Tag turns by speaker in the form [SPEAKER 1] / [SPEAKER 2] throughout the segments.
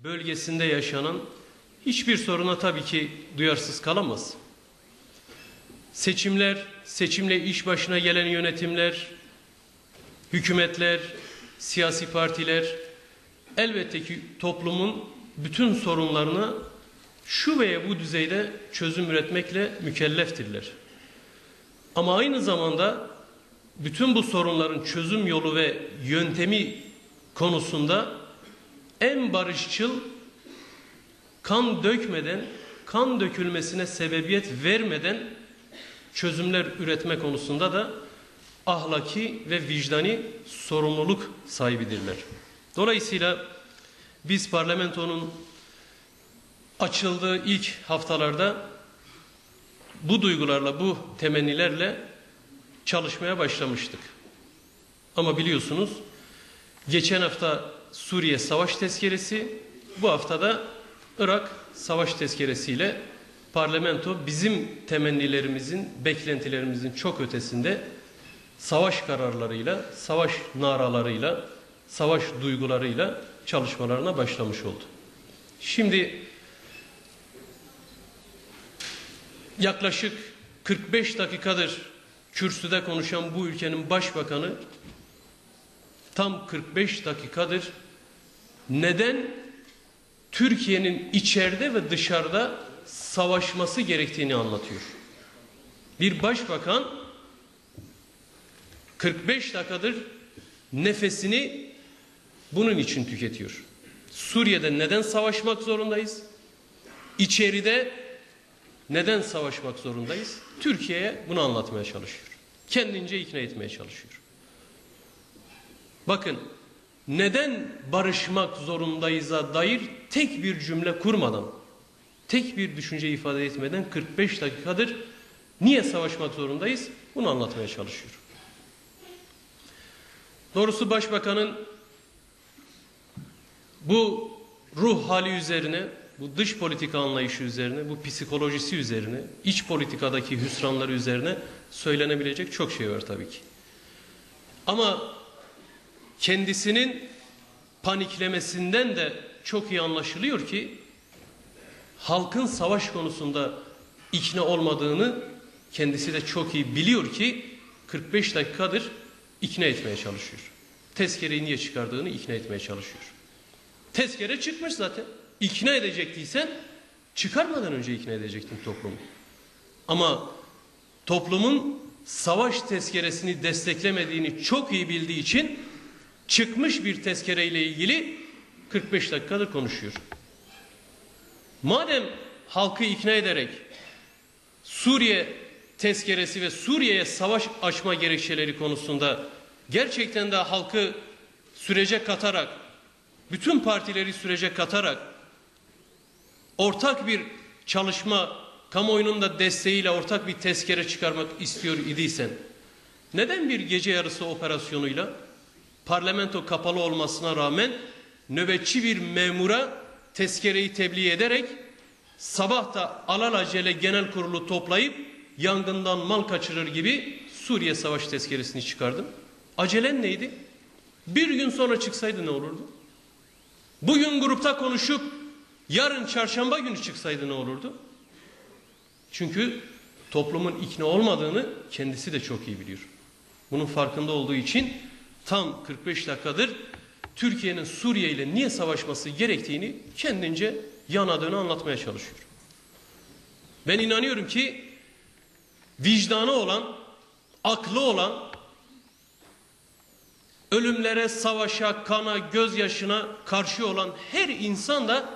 [SPEAKER 1] bölgesinde yaşanan hiçbir soruna tabii ki duyarsız kalamaz. Seçimler, seçimle iş başına gelen yönetimler, hükümetler, siyasi partiler elbette ki toplumun bütün sorunlarına şu veya bu düzeyde çözüm üretmekle mükelleftirler. Ama aynı zamanda bütün bu sorunların çözüm yolu ve yöntemi konusunda en barışçıl, kan dökmeden, kan dökülmesine sebebiyet vermeden çözümler üretme konusunda da ahlaki ve vicdani sorumluluk sahibidirler. Dolayısıyla biz parlamentonun açıldığı ilk haftalarda bu duygularla, bu temennilerle çalışmaya başlamıştık. Ama biliyorsunuz geçen hafta Suriye Savaş Tezkeresi, bu haftada Irak Savaş Tezkeresiyle parlamento bizim temennilerimizin, beklentilerimizin çok ötesinde savaş kararlarıyla, savaş naralarıyla, savaş duygularıyla çalışmalarına başlamış oldu. Şimdi yaklaşık 45 dakikadır kürsüde konuşan bu ülkenin başbakanı tam 45 dakikadır neden Türkiye'nin içeride ve dışarıda savaşması gerektiğini anlatıyor. Bir başbakan 45 dakikadır nefesini bunun için tüketiyor. Suriye'de neden savaşmak zorundayız? İçeride neden savaşmak zorundayız? Türkiye'ye bunu anlatmaya çalışıyor. Kendince ikna etmeye çalışıyor. Bakın, neden barışmak zorundayız'a dair tek bir cümle kurmadan, tek bir düşünce ifade etmeden 45 dakikadır niye savaşmak zorundayız? Bunu anlatmaya çalışıyor. Doğrusu başbakanın bu ruh hali üzerine, bu dış politika anlayışı üzerine, bu psikolojisi üzerine, iç politikadaki hüsranları üzerine söylenebilecek çok şey var tabii ki. Ama kendisinin paniklemesinden de çok iyi anlaşılıyor ki halkın savaş konusunda ikna olmadığını kendisi de çok iyi biliyor ki 45 dakikadır ikna etmeye çalışıyor. Tezkereyi niye çıkardığını ikna etmeye çalışıyor. Tezkere çıkmış zaten. İkna edecektiysen çıkarmadan önce ikna edecektin toplumu. Ama toplumun savaş tezkeresini desteklemediğini çok iyi bildiği için çıkmış bir tezkereyle ilgili 45 dakikadır konuşuyor. Madem halkı ikna ederek Suriye tezkeresi ve Suriye'ye savaş açma gerekçeleri konusunda gerçekten de halkı sürece katarak, bütün partileri sürece katarak ortak bir çalışma, kamuoyunun da desteğiyle ortak bir tezkere çıkarmak istiyor idiysen, neden bir gece yarısı operasyonuyla parlamento kapalı olmasına rağmen nöbetçi bir memura tezkereyi tebliğ ederek sabah da alelacele genel kurulu toplayıp yangından mal kaçırır gibi Suriye Savaş Tezkeresini çıkardın? Acelen neydi? Bir gün sonra çıksaydı ne olurdu? Bugün grupta konuşup yarın çarşamba günü çıksaydı ne olurdu? Çünkü toplumun ikna olmadığını kendisi de çok iyi biliyor. Bunun farkında olduğu için tam 45 dakikadır Türkiye'nin Suriye ile niye savaşması gerektiğini kendince yanadığını anlatmaya çalışıyor. Ben inanıyorum ki vicdanı olan, aklı olan, ölümlere, savaşa, kana, gözyaşına karşı olan her insan da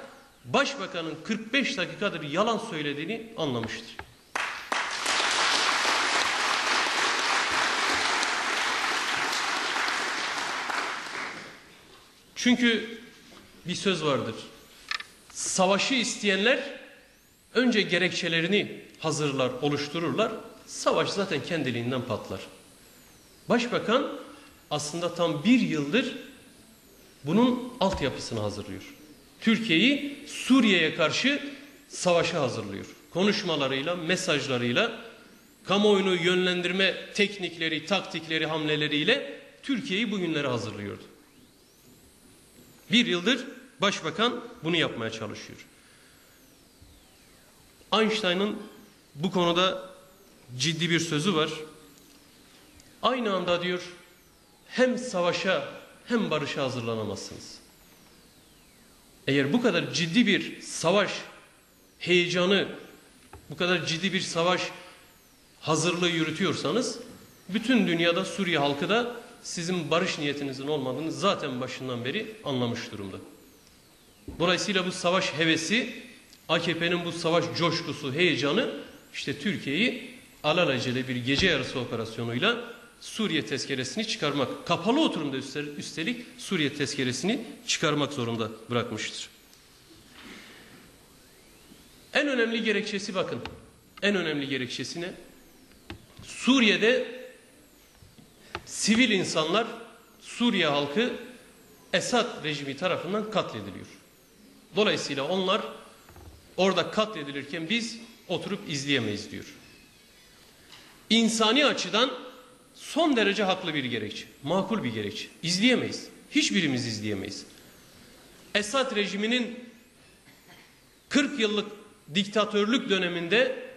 [SPEAKER 1] başbakanın 45 dakikadır yalan söylediğini anlamıştır. Çünkü bir söz vardır. Savaşı isteyenler önce gerekçelerini hazırlar, oluştururlar. Savaş zaten kendiliğinden patlar. Başbakan aslında tam bir yıldır bunun altyapısını hazırlıyor. Türkiye'yi Suriye'ye karşı savaşa hazırlıyor. Konuşmalarıyla, mesajlarıyla, kamuoyunu yönlendirme teknikleri, taktikleri, hamleleriyle Türkiye'yi bugünlere hazırlıyordu. Bir yıldır Başbakan bunu yapmaya çalışıyor. Einstein'ın bu konuda ciddi bir sözü var. Aynı anda diyor, hem savaşa hem barışa hazırlanamazsınız. Eğer bu kadar ciddi bir savaş heyecanı, bu kadar ciddi bir savaş hazırlığı yürütüyorsanız, bütün dünyada Suriye halkı da sizin barış niyetinizin olmadığını zaten başından beri anlamış durumda. Dolayısıyla bu savaş hevesi, AKP'nin bu savaş coşkusu, heyecanı işte Türkiye'yi alelacele bir gece yarısı operasyonuyla Suriye tezkeresini çıkarmak, kapalı oturumda üstelik Suriye tezkeresini çıkarmak zorunda bırakmıştır. En önemli gerekçesi, bakın, en önemli gerekçesi ne? Suriye'de sivil insanlar, Suriye halkı Esad rejimi tarafından katlediliyor. Dolayısıyla onlar orada katledilirken biz oturup izleyemeyiz diyor. İnsani açıdan son derece haklı bir gerekçe, makul bir gerekçe. İzleyemeyiz. Hiçbirimiz izleyemeyiz. Esad rejiminin 40 yıllık diktatörlük döneminde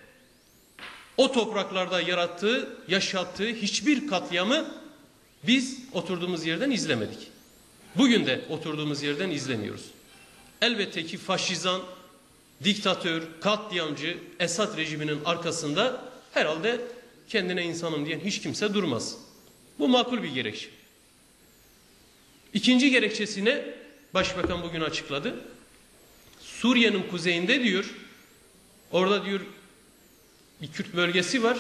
[SPEAKER 1] o topraklarda yarattığı, yaşattığı hiçbir katliamı biz oturduğumuz yerden izlemedik. Bugün de oturduğumuz yerden izlemiyoruz. Elbette ki faşizan, diktatör, katliamcı Esad rejiminin arkasında herhalde kendine insanım diyen hiç kimse durmaz. Bu makul bir gerekçe. İkinci gerekçesine Başbakan bugün açıkladı. Suriye'nin kuzeyinde diyor, orada diyor bir Kürt bölgesi var.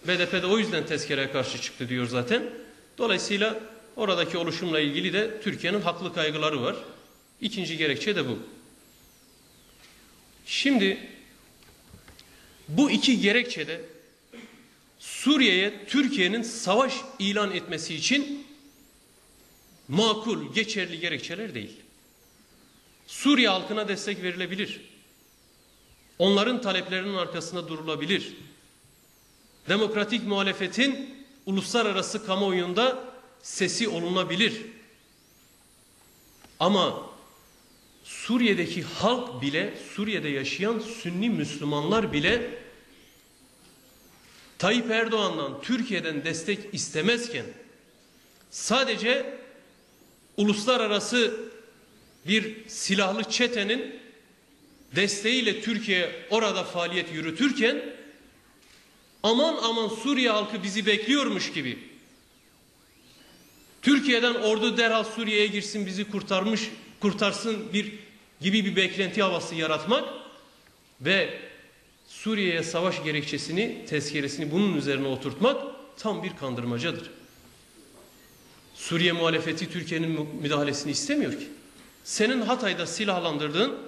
[SPEAKER 1] BDP de o yüzden tezkereye karşı çıktı diyor zaten. Dolayısıyla oradaki oluşumla ilgili de Türkiye'nin haklı kaygıları var. İkinci gerekçe de bu. Şimdi bu iki gerekçe de Suriye'ye Türkiye'nin savaş ilan etmesi için makul, geçerli gerekçeler değil. Suriye halkına destek verilebilir. Onların taleplerinin arkasında durulabilir. Demokratik muhalefetin uluslararası kamuoyunda sesi olunabilir. Ama Suriye'deki halk bile, Suriye'de yaşayan Sünni Müslümanlar bile Tayyip Erdoğan'dan, Türkiye'den destek istemezken sadece uluslararası bir silahlı çetenin desteğiyle Türkiye orada faaliyet yürütürken aman aman Suriye halkı bizi bekliyormuş gibi, Türkiye'den ordu derhal Suriye'ye girsin bizi kurtarsın gibi bir beklenti havası yaratmak ve Suriye'ye savaş gerekçesini, tezkeresini bunun üzerine oturtmak tam bir kandırmacadır. Suriye muhalefeti Türkiye'nin müdahalesini istemiyor ki. Senin Hatay'da silahlandırdığın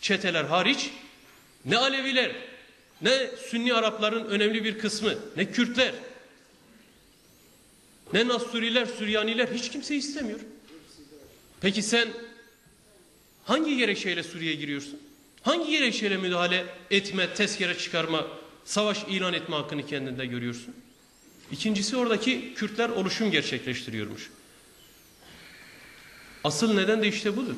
[SPEAKER 1] çeteler hariç ne Aleviler, ne Sünni Arapların önemli bir kısmı, ne Kürtler, ne Nasuriler, Süryaniler hiç kimse istemiyor. Peki sen hangi gerekçeyle Suriye'ye giriyorsun? Hangi gerekçeyle müdahale etme, tezkere çıkarma, savaş ilan etme hakkını kendinde görüyorsun? İkincisi, oradaki Kürtler oluşum gerçekleştiriyormuş. Asıl neden de işte budur.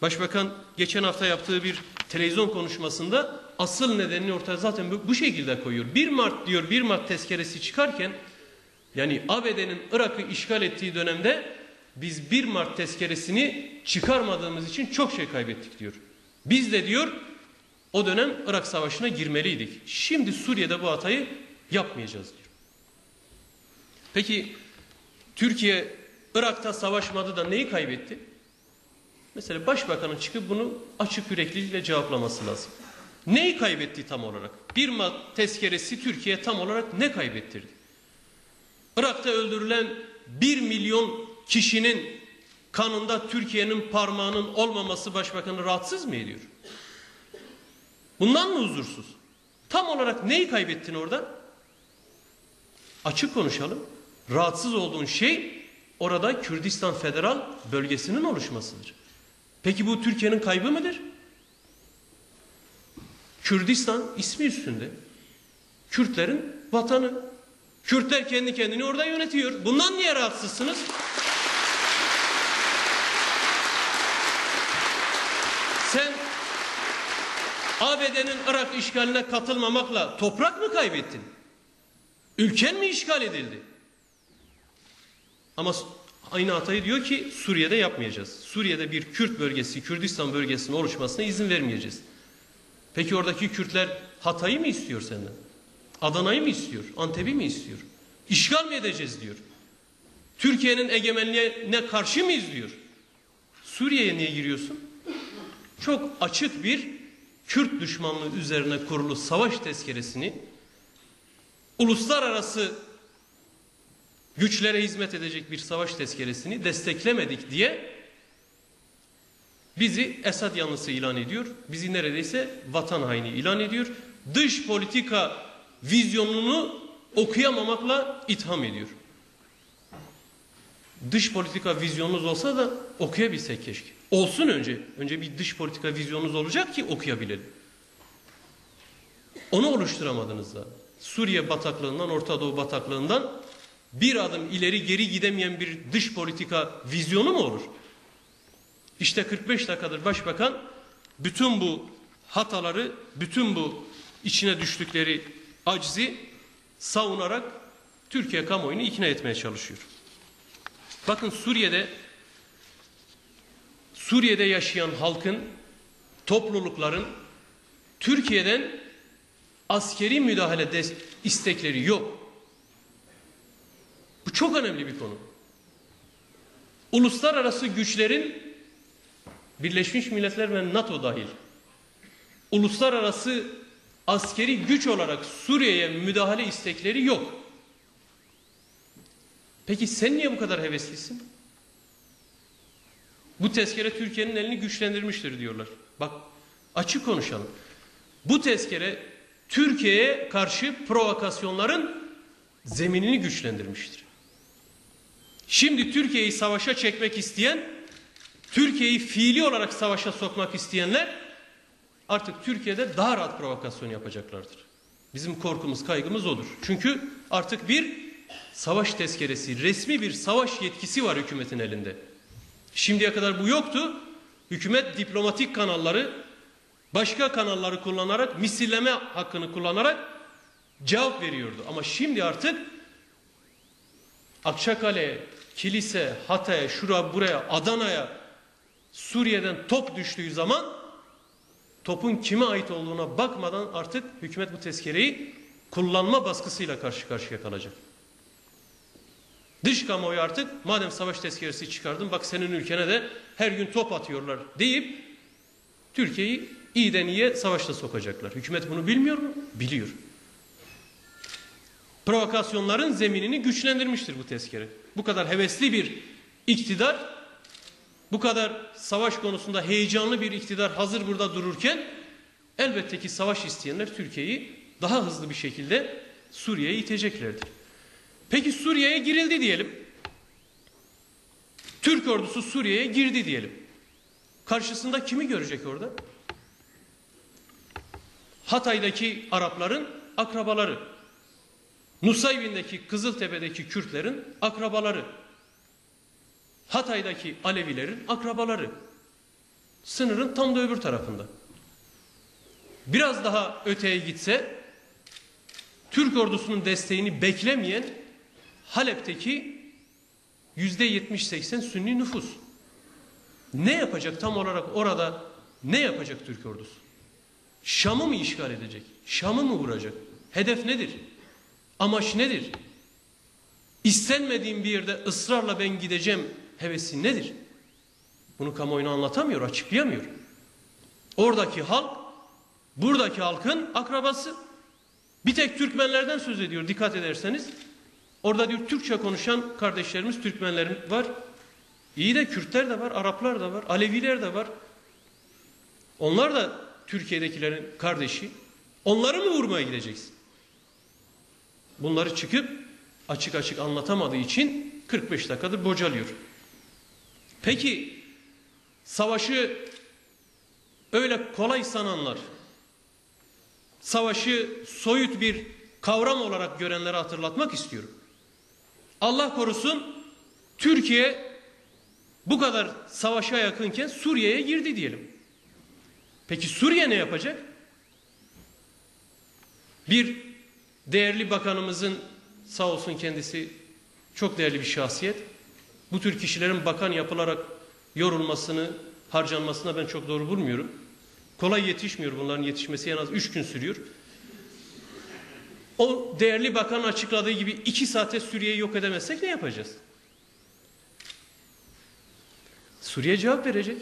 [SPEAKER 1] Başbakan geçen hafta yaptığı bir televizyon konuşmasında asıl nedenini ortaya zaten bu şekilde koyuyor. 1 Mart diyor, 1 Mart tezkeresi çıkarken, yani ABD'nin Irak'ı işgal ettiği dönemde biz 1 Mart tezkeresini çıkarmadığımız için çok şey kaybettik diyor. Biz de diyor o dönem Irak Savaşı'na girmeliydik. Şimdi Suriye'de bu hatayı yapmayacağız diyor. Peki Türkiye Irak'ta savaşmadı da neyi kaybetti? Mesela Başbakanın çıkıp bunu açık yüreklilikle cevaplaması lazım. Neyi kaybetti tam olarak? 1 Mart tezkeresi Türkiye tam olarak ne kaybettirdi? Irak'ta öldürülen 1 milyon kişinin kanında Türkiye'nin parmağının olmaması Başbakanı rahatsız mı ediyor? Bundan mı huzursuz? Tam olarak neyi kaybettin orada? Açık konuşalım. Rahatsız olduğun şey orada Kürdistan Federal Bölgesi'nin oluşmasıdır. Peki bu Türkiye'nin kaybı mıdır? Kürdistan ismi üstünde. Kürtlerin vatanı. Kürtler kendi kendini orada yönetiyor. Bundan niye rahatsızsınız? ABD'nin Irak işgaline katılmamakla toprak mı kaybettin? Ülken mi işgal edildi? Ama aynı hatayı diyor ki Suriye'de yapmayacağız. Suriye'de bir Kürt bölgesi, Kürdistan bölgesinin oluşmasına izin vermeyeceğiz. Peki oradaki Kürtler Hatay'ı mı istiyor senden? Adana'yı mı istiyor? Antep'i mi istiyor? İşgal mi edeceğiz diyor. Türkiye'nin egemenliğine karşı mıyız diyor. Suriye'ye niye giriyorsun? Çok açık bir Kürt düşmanlığı üzerine kurulu savaş tezkeresini, uluslararası güçlere hizmet edecek bir savaş tezkeresini desteklemedik diye bizi Esad yanlısı ilan ediyor. Bizi neredeyse vatan haini ilan ediyor. Dış politika vizyonunu okuyamamakla itham ediyor. Dış politika vizyonunuz olsa da okuyabilsek keşke. Olsun önce. Önce bir dış politika vizyonunuz olacak ki okuyabilelim. Onu oluşturamadınız da. Suriye bataklığından, Orta Doğu bataklığından bir adım ileri geri gidemeyen bir dış politika vizyonu mu olur? İşte 45 dakikadır Başbakan bütün bu hataları, bütün bu içine düştükleri acizi savunarak Türkiye kamuoyunu ikna etmeye çalışıyor. Bakın Suriye'de yaşayan halkın, toplulukların Türkiye'den askeri müdahale istekleri yok. Bu çok önemli bir konu. Uluslararası güçlerin Birleşmiş Milletler ve NATO dahil uluslararası askeri güç olarak Suriye'ye müdahale istekleri yok. Peki sen niye bu kadar heveslisin? Bu tezkere Türkiye'nin elini güçlendirmiştir diyorlar. Bak açık konuşalım. Bu tezkere Türkiye'ye karşı provokasyonların zeminini güçlendirmiştir. Şimdi Türkiye'yi savaşa çekmek isteyen, Türkiye'yi fiili olarak savaşa sokmak isteyenler artık Türkiye'de daha rahat provokasyon yapacaklardır. Bizim korkumuz, kaygımız odur. Çünkü artık bir savaş tezkeresi, resmi bir savaş yetkisi var hükümetin elinde. Şimdiye kadar bu yoktu. Hükümet diplomatik kanalları, başka kanalları kullanarak, misilleme hakkını kullanarak cevap veriyordu. Ama şimdi artık Akçakale, Kilise, Hatay'a, şuraya, buraya, Adana'ya, Suriye'den top düştüğü zaman topun kime ait olduğuna bakmadan artık hükümet bu tezkereyi kullanma baskısıyla karşı karşıya kalacak. Dış kamuoyu artık madem savaş tezkeresi çıkardın bak senin ülkene de her gün top atıyorlar deyip Türkiye'yi iyiden iyiye savaşta sokacaklar. Hükümet bunu bilmiyor mu? Biliyor. Provokasyonların zeminini güçlendirmiştir bu tezkere. Bu kadar hevesli bir iktidar, bu kadar savaş konusunda heyecanlı bir iktidar hazır burada dururken elbette ki savaş isteyenler Türkiye'yi daha hızlı bir şekilde Suriye'ye iteceklerdir. Peki Suriye'ye girildi diyelim. Türk ordusu Suriye'ye girdi diyelim. Karşısında kimi görecek orada? Hatay'daki Arapların akrabaları. Nusaybin'deki Kızıltepe'deki Kürtlerin akrabaları. Hatay'daki Alevilerin akrabaları. Sınırın tam da öbür tarafında. Biraz daha öteye gitse Türk ordusunun desteğini beklemeyen Halep'teki %70-80 Sünni nüfus. Ne yapacak tam olarak orada, ne yapacak Türk ordusu? Şam'ı mı işgal edecek? Şam'ı mı vuracak? Hedef nedir? Amaç nedir? İstenmediğim bir yerde ısrarla ben gideceğim hevesi nedir? Bunu kamuoyuna anlatamıyor, açıklayamıyor. Oradaki halk, buradaki halkın akrabası. Bir tek Türkmenlerden söz ediyor dikkat ederseniz. Orada diyor Türkçe konuşan kardeşlerimiz, Türkmenler var. İyi de Kürtler de var, Araplar da var, Aleviler de var. Onlar da Türkiye'dekilerin kardeşi. Onları mı vurmaya gideceksin? Bunları çıkıp açık açık anlatamadığı için 45 dakikadır bocalıyor. Peki savaşı öyle kolay sananlar, savaşı soyut bir kavram olarak görenlere hatırlatmak istiyorum. Allah korusun Türkiye bu kadar savaşa yakınken Suriye'ye girdi diyelim. Peki Suriye ne yapacak? Bir değerli bakanımızın, sağ olsun kendisi çok değerli bir şahsiyet, bu tür kişilerin bakan yapılarak yorulmasını, harcanmasına ben çok doğru bulmuyorum. Kolay yetişmiyor, bunların yetişmesi en az 3 gün sürüyor. O değerli bakan açıkladığı gibi 2 saate Suriye'yi yok edemezsek ne yapacağız? Suriye cevap verecek.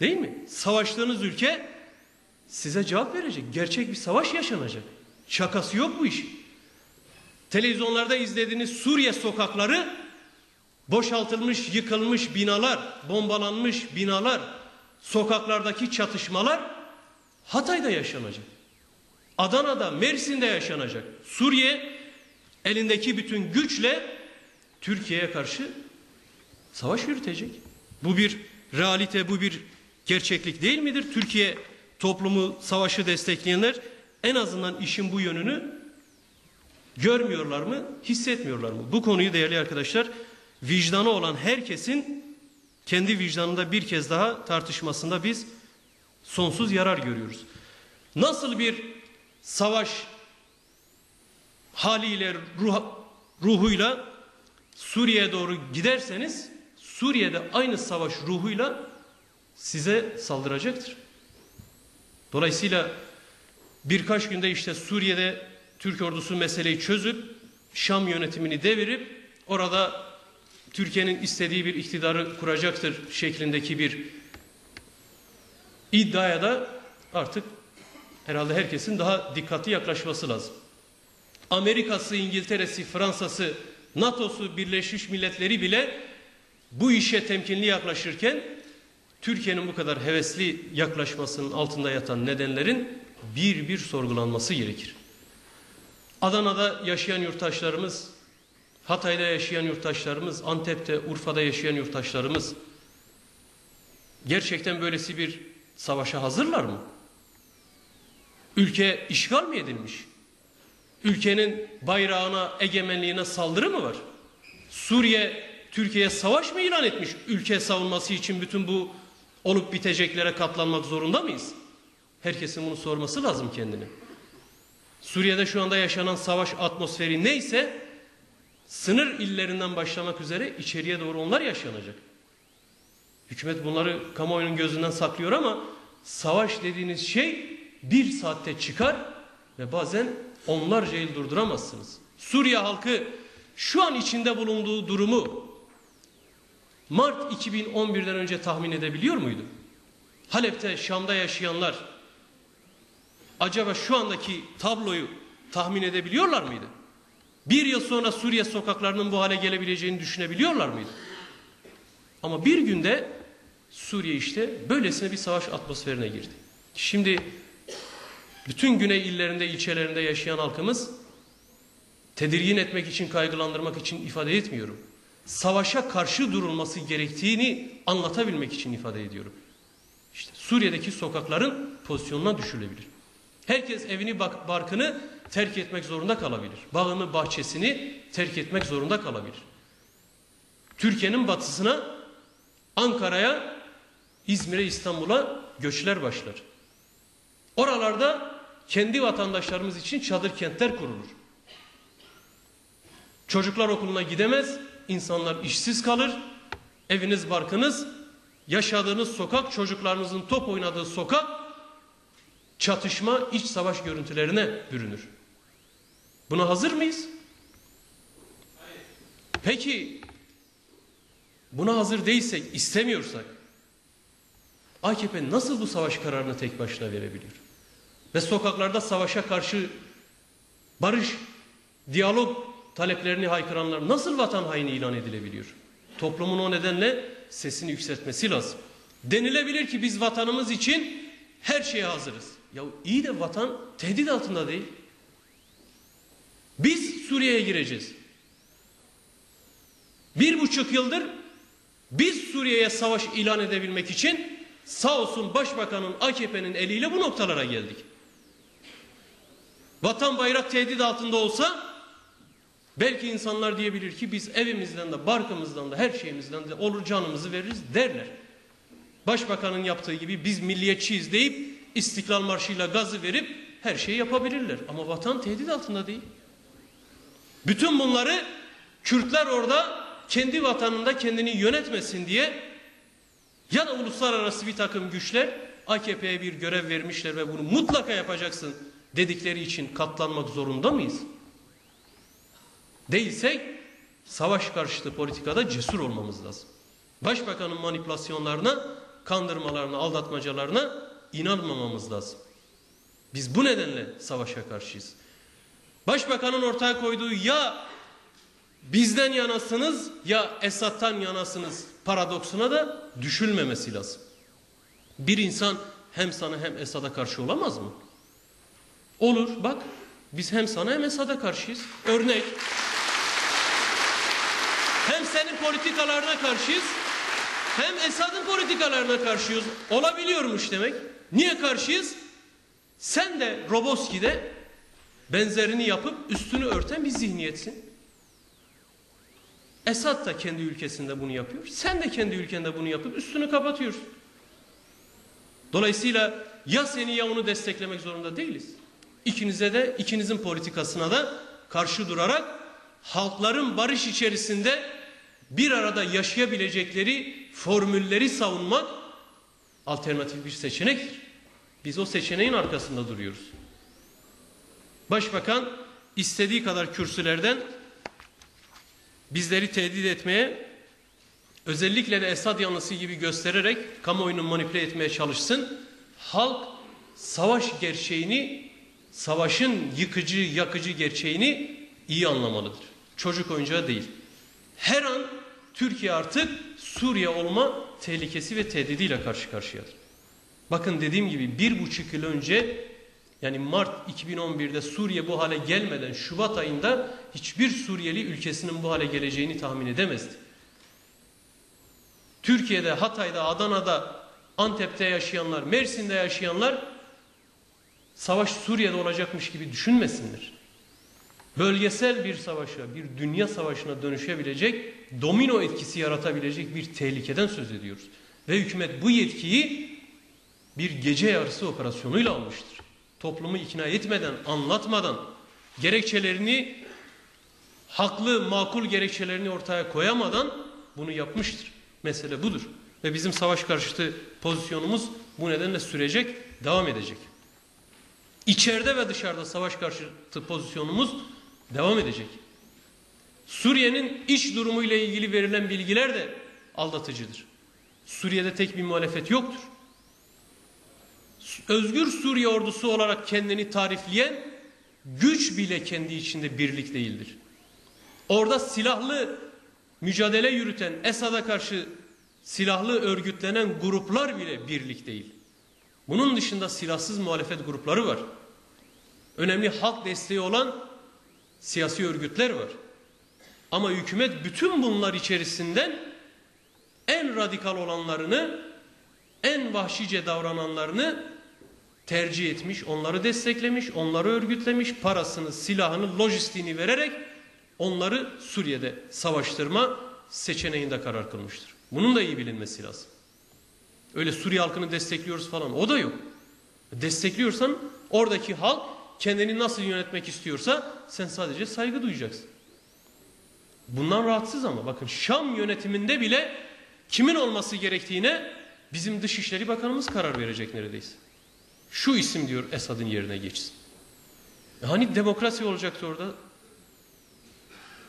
[SPEAKER 1] Değil mi? Savaştığınız ülke size cevap verecek. Gerçek bir savaş yaşanacak. Şakası yok bu iş. Televizyonlarda izlediğiniz Suriye sokakları boşaltılmış, yıkılmış binalar, bombalanmış binalar, sokaklardaki çatışmalar Hatay'da yaşanacak. Adana'da, Mersin'de yaşanacak. Suriye elindeki bütün güçle Türkiye'ye karşı savaş yürütecek. Bu bir realite, bu bir gerçeklik değil midir? Türkiye toplumu, savaşı destekleyenler en azından işin bu yönünü görmüyorlar mı, hissetmiyorlar mı? Bu konuyu değerli arkadaşlar, vicdanı olan herkesin kendi vicdanında bir kez daha tartışmasında biz sonsuz yarar görüyoruz. Nasıl bir savaş haliyle, ruhuyla Suriye'ye doğru giderseniz, Suriye'de aynı savaş ruhuyla size saldıracaktır. Dolayısıyla birkaç günde işte Suriye'de Türk ordusu meseleyi çözüp Şam yönetimini devirip orada Türkiye'nin istediği bir iktidarı kuracaktır şeklindeki bir iddiaya da artık herhalde herkesin daha dikkatli yaklaşması lazım. Amerika'sı, İngiltere'si, Fransa'sı, NATO'su, Birleşmiş Milletleri bile bu işe temkinli yaklaşırken Türkiye'nin bu kadar hevesli yaklaşmasının altında yatan nedenlerin bir bir sorgulanması gerekir. Adana'da yaşayan yurttaşlarımız, Hatay'da yaşayan yurttaşlarımız, Antep'te, Urfa'da yaşayan yurttaşlarımız gerçekten böylesi bir savaşa hazırlar mı? Ülke işgal mi edilmiş? Ülkenin bayrağına, egemenliğine saldırı mı var? Suriye, Türkiye'ye savaş mı ilan etmiş? Ülke savunması için bütün bu olup biteceklere katlanmak zorunda mıyız? Herkesin bunu sorması lazım kendine. Suriye'de şu anda yaşanan savaş atmosferi neyse, sınır illerinden başlamak üzere içeriye doğru onlar yaşanacak. Hükümet bunları kamuoyunun gözünden saklıyor ama savaş dediğiniz şey bir saatte çıkar ve bazen onlarca yıl durduramazsınız. Suriye halkı şu an içinde bulunduğu durumu Mart 2011'den önce tahmin edebiliyor muydu? Halep'te, Şam'da yaşayanlar acaba şu andaki tabloyu tahmin edebiliyorlar mıydı? Bir yıl sonra Suriye sokaklarının bu hale gelebileceğini düşünebiliyorlar mıydı? Ama bir günde Suriye işte böylesine bir savaş atmosferine girdi. Şimdi bütün güney illerinde, ilçelerinde yaşayan halkımız tedirgin etmek için, kaygılandırmak için ifade etmiyorum. Savaşa karşı durulması gerektiğini anlatabilmek için ifade ediyorum. İşte Suriye'deki sokakların pozisyonuna düşülebilir. Herkes evini, barkını terk etmek zorunda kalabilir. Bağını, bahçesini terk etmek zorunda kalabilir. Türkiye'nin batısına, Ankara'ya, İzmir'e, İstanbul'a göçler başlar. Oralarda kendi vatandaşlarımız için çadır kentler kurulur. Çocuklar okuluna gidemez, insanlar işsiz kalır. Eviniz, barkınız, yaşadığınız sokak, çocuklarınızın top oynadığı sokak, çatışma, iç savaş görüntülerine bürünür. Buna hazır mıyız? Peki buna hazır değilsek, istemiyorsak AKP nasıl bu savaş kararını tek başına verebiliyor? Ve sokaklarda savaşa karşı barış, diyalog taleplerini haykıranlar nasıl vatan haini ilan edilebiliyor? Toplumun o nedenle sesini yükseltmesi lazım. Denilebilir ki biz vatanımız için her şeye hazırız. Ya iyi de vatan tehdit altında değil. Biz Suriye'ye gireceğiz. 1,5 yıldır biz Suriye'ye savaş ilan edebilmek için sağ olsun Başbakanın, AKP'nin eliyle bu noktalara geldik. Vatan, bayrak tehdit altında olsa belki insanlar diyebilir ki biz evimizden de, barkımızdan da, her şeyimizden de olur canımızı veririz derler. Başbakanın yaptığı gibi biz milliyetçiyiz deyip İstiklal Marşı'yla gazı verip her şeyi yapabilirler. Ama vatan tehdit altında değil. Bütün bunları Kürtler orada kendi vatanında kendini yönetmesin diye ya da uluslararası bir takım güçler AKP'ye bir görev vermişler ve bunu mutlaka yapacaksın dedikleri için katlanmak zorunda mıyız? Değilsek savaş karşıtı politikada cesur olmamız lazım. Başbakanın manipülasyonlarına, kandırmalarına, aldatmacalarına inanmamamız lazım. Biz bu nedenle savaşa karşıyız. Başbakanın ortaya koyduğu ya bizden yanasınız ya Esad'tan yanasınız paradoksuna da düşülmemesi lazım. Bir insan hem sana hem Esad'a karşı olamaz mı? Olur. Bak biz hem sana hem Esad'a karşıyız. Örnek. Hem senin politikalarına karşıyız hem Esad'ın politikalarına karşıyız. Olabiliyormuş demek. Niye karşıyız? Sen de Roboski'de benzerini yapıp üstünü örten bir zihniyetsin. Esad da kendi ülkesinde bunu yapıyor. Sen de kendi ülkende bunu yapıp üstünü kapatıyorsun. Dolayısıyla ya seni ya onu desteklemek zorunda değiliz. İkinize de, ikinizin politikasına da karşı durarak halkların barış içerisinde bir arada yaşayabilecekleri formülleri savunmak alternatif bir seçenektir. Biz o seçeneğin arkasında duruyoruz. Başbakan istediği kadar kürsülerden bizleri tehdit etmeye, özellikle de Esad yanlısı gibi göstererek kamuoyunu manipüle etmeye çalışsın. Halk savaş gerçeğini, savaşın yıkıcı, yakıcı gerçeğini iyi anlamalıdır. Çocuk oyuncağı değil. Her an Türkiye artık Suriye olma tehlikesi ve tehdidiyle karşı karşıyadır. Bakın dediğim gibi 1,5 yıl önce, yani Mart 2011'de Suriye bu hale gelmeden Şubat ayında hiçbir Suriyeli ülkesinin bu hale geleceğini tahmin edemezdi. Türkiye'de, Hatay'da, Adana'da, Antep'te yaşayanlar, Mersin'de yaşayanlar savaş Suriye'de olacakmış gibi düşünmesinler. Bölgesel bir savaşa, bir dünya savaşına dönüşebilecek, domino etkisi yaratabilecek bir tehlikeden söz ediyoruz. Ve hükümet bu yetkiyi bir gece yarısı operasyonuyla almıştır. Toplumu ikna etmeden, anlatmadan, gerekçelerini, haklı, makul gerekçelerini ortaya koyamadan bunu yapmıştır. Mesele budur. Ve bizim savaş karşıtı pozisyonumuz bu nedenle sürecek, devam edecek. İçeride ve dışarıda savaş karşıtı pozisyonumuz devam edecek. Suriye'nin iç durumuyla ilgili verilen bilgiler de aldatıcıdır. Suriye'de tek bir muhalefet yoktur. Özgür Suriye ordusu olarak kendini tarifleyen güç bile kendi içinde birlik değildir. Orada silahlı mücadele yürüten, Esad'a karşı silahlı örgütlenen gruplar bile birlik değil. Bunun dışında silahsız muhalefet grupları var. Önemli halk desteği olan siyasi örgütler var. Ama hükümet bütün bunlar içerisinden en radikal olanlarını, en vahşice davrananlarını tercih etmiş, onları desteklemiş, onları örgütlemiş, parasını, silahını, lojistiğini vererek onları Suriye'de savaştırma seçeneğinde karar kılmıştır. Bunun da iyi bilinmesi lazım. Öyle Suriye halkını destekliyoruz falan, o da yok. Destekliyorsan oradaki halk kendini nasıl yönetmek istiyorsa sen sadece saygı duyacaksın. Bundan rahatsız ama bakın Şam yönetiminde bile kimin olması gerektiğine bizim Dışişleri Bakanımız karar verecek neredeyse. Şu isim diyor Esad'ın yerine geçsin. Hani demokrasi olacaktı orada?